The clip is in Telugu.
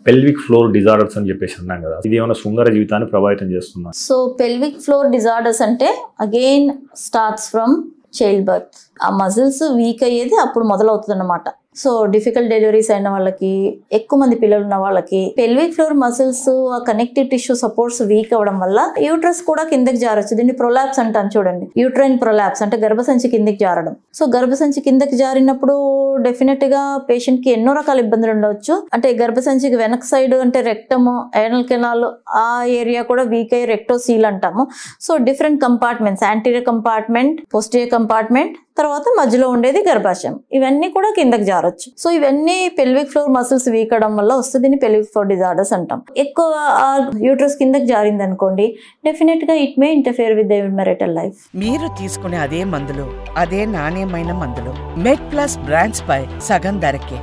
పెల్విక్ ఫ్లోర్ డిజార్డర్స్ అని చెప్పేసి అన్నాం కదా, ఇది ఏమైనా శృంగార జీవితాన్ని ప్రభావితం చేస్తుందా? సో పెల్విక్ ఫ్లోర్ డిజార్డర్స్ అంటే again starts from child birth. ఆ మజిల్స్ వీక్ అయ్యేది అప్పుడు మొదలవుతుంది అన్నమాట. సో డిఫికల్ట్ డెలివరీస్ అయిన వాళ్ళకి, ఎక్కువ మంది పిల్లలు ఉన్న వాళ్ళకి పెల్విక్ ఫ్లోర్ మసిల్స్ ఆ కనెక్టివ్ టిష్యూ సపోర్ట్స్ వీక్ అవ్వడం వల్ల యూట్రస్ కూడా కిందకి జారొచ్చు. దీన్ని ప్రొలాప్స్ అంటాను చూడండి, యూట్రైన్ ప్రొలాప్స్ అంటే గర్భసంచి కిందకి జారడం. సో గర్భసంచి కిందకి జారినప్పుడు డెఫినెట్ గా పేషెంట్ కి ఎన్నో రకాల ఇబ్బందులు ఉండవచ్చు. అంటే గర్భసంచికి వెనక్ సైడ్ అంటే రెక్టమ్, ఏనల్ కెనాల్ ఆ ఏరియా కూడా వీక్ అయ్యి రెక్టోసీల్ అంటాము. So different compartments, anterior compartment, posterior compartment, తర్వాత మధ్యలో ఉండేది గర్భాశయం, ఇవన్నీ కూడా కిందకి జారొచ్చు. సో ఇవన్నీ పెల్విక్ ఫ్లోర్ మసిల్స్ వీక్ అవడం వల్ల వస్తుంది. దీన్ని పెల్విక్ ఫ్లోర్ డిజార్డర్స్ అంటాం. ఎక్కువ యూట్రస్ కిందకి జారింది అనుకోండి, డెఫినెట్ గా it may interfere with the marital life. మీరు తీసుకునే అదే మందులు, అదే నాణ్యమైన మందులు మెడ్ ప్లస్ బ్రాండ్స్ పై సగం ధరకే